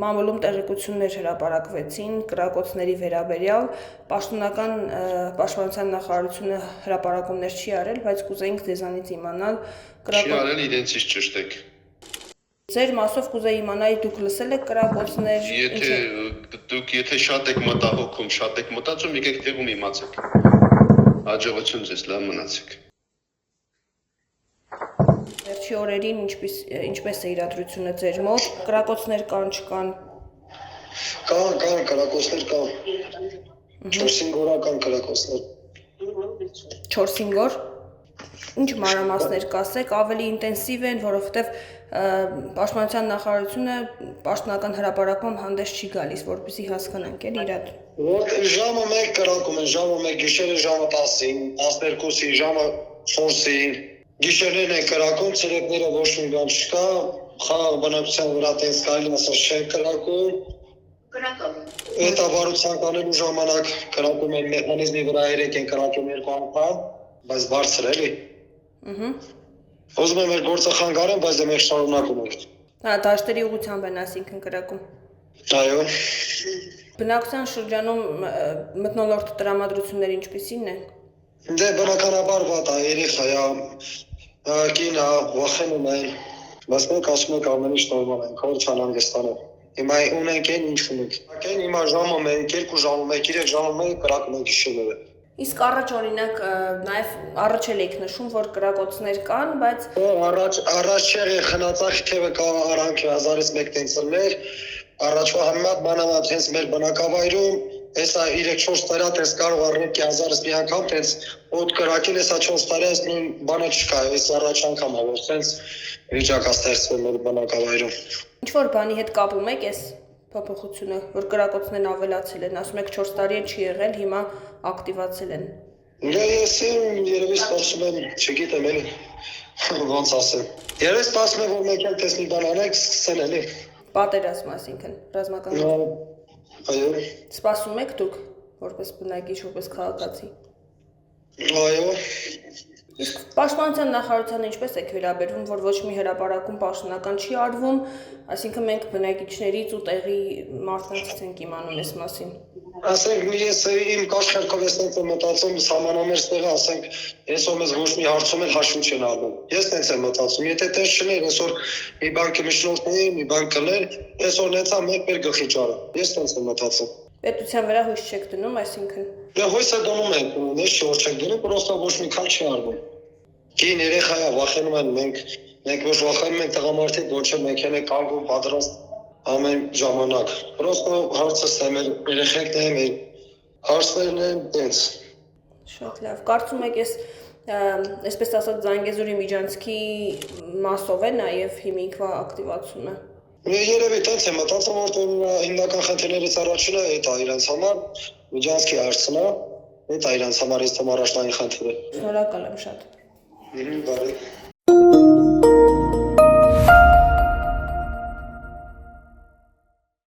մամուլում տեղեկություններ հրապարակվեցին կրակոցների վերաբերյալ, պաշտոնական պաշտպանության նախարարությունը հրապարակումներ չի արել, բայց կուզեինք ձեզանից իմանալ Չի արել, իրենցից ճշտեք։ Ձեր մասով կուզեի իմանալ դուք լսել եք կրակոցներ, Դուք եթե շատ եք մտահոգում, շատ եք մտածում, եկեք տեղում իմացեք։ Հաջողություն ձեզ, լավ մնացեք։ Վերջի օրերին ինչպես է իրադրությունը ձեր մոտ, կրակոցներ կան, չկան։ Կան կրակոցներ կան։ 4-5 օրական կրակոցներ։ 4-5 օր։ Ինչ մանրամասներ կասեք, ավելի ինտենսիվ են, որովհետև պաշտպանության նախարարությունը պաշտոնական հրապարակում հանդես չի գալիս, որպեսզի հասկանանք իրար։ Ժամը 1 կրակում են, ժամը 1 գիշերը ժամը 10-ին, 12-ին, ժամը 4-ին։ Գիշերներն են կրակում, ցերեկները ոչ մի բան չկա, խաղաղ բնակության վրա տենց կարելի ասել չեն կրակում։ Հետաբարության կանելու ժամանակ կրակում են մեխանիզմի վրա 3 են կրակում 2 անգամ, բայց բարձր էլի։ Ուզում եմ մեր գործը խանգարեն, բայց դե մենք շարունակում ենք։ Դաշտերի ուղղությամբ են այսինքն կրակում։ Այո։ Բնակության շրջանում մթնոլորտ տրամադրությունները ինչպիսին են։ Դե բնականաբար վատ է, երեխա է, կին է, վախենում են, բայց մենք ասում ենք ամեն ինչ նորմալ է, քո չանհանգստանում։ Հիմա ունենք այն ինչ ունենք։ Հիմա ժամը 1, 2 ժամը 1, 3 ժամը 1 կրակում են գիշերները։ Իսկ առաջ օրինակ նաև առաջ էլ եք նշում, որ կրակոցներ կան, բայց առաջ չեղի խնացախ թևը կա արանքի 1001 տենսլներ, առաջվա համեմատ բանավատ հենց մեր բնակավայրում, հեսա 3-4 տարի տես կարող առնեք 1000-ից մի անգամ, տենց ոտ կրակին հեսա 4 տարի ես նույն բանը չկա, ես առաջ անգամ է, որ տենց վիճակ է ստեղծվել մեր բնակավայրում։ Ինչ-որ բանի հետ կապում եք ես փոփոխությունը, որ կրակոցներն ավելացել են, ասում եք 4 տարի չի եղել, հիմա ակտիվացել են։ Ես երևի սպասում եմ, չգիտեմ էլի, ոնց ասեմ։ Երևի սպասում եմ, որ մեկ էլ տես մի բան անեք, սկսեն էլի։ Պատերազմ այսինքն, ռազմական։ Այո։ Սպասում եք դուք, որպես բնակիչ, որպես քաղաքացի։ Այո։ Իսկ պաշտպանության նախարարությանը ինչպես եք վերաբերվում, որ ոչ մի հրապարակում պաշտոնական չի արվում, այսինքն մենք բնակիչներից ու տեղի մարդկանցից ենք իմանում այս մասին։ Ասենք ես իմ կաշխերքով ես տենց եմ մտածում, սահմանամերձ տեղը, ասենք, այսօր մեզ ոչ մի հարցում էլ հաշվի չեն առնում։ Ես տենց եմ մտածում, եթե տենց չներ, այսօր մի բան կմշնորհներ, մի բան կներ, այսօր նեցա մեկ մեր գլխի ճարը։ Ես տենց եմ մտածում։ Պետության վրա հույս չեք դնում, այսինքն։ Դե հույսը դնում ենք, ես չոր չենք դնում, պրոստը ոչ մի քան չի արվում։ Կին երեխա է, վախենում են, մենք ոչ վախենում ենք տղամարդիկ, ոչ է մենք ենք կանգուն պատրաստ ամեն ժամանակ։ Պրոստը հարցս է մեր երեխեքն է, մեր հարցներն են տենց։ Շատ լավ։ Կարծում եք այսպես ասած Զանգեզուրի միջանցքի մասով է նաև հիմիկվա ակտիվացումը։ Երևի տենց է մտածում, որ հիմնական խնդիրներից առաջինը այդ է իրենց համար, միջանցքի հարցն է, այդ է իրենց համար ես թվում առաջնային խնդիրը։ Շնորհակալ եմ շատ։ Բարի։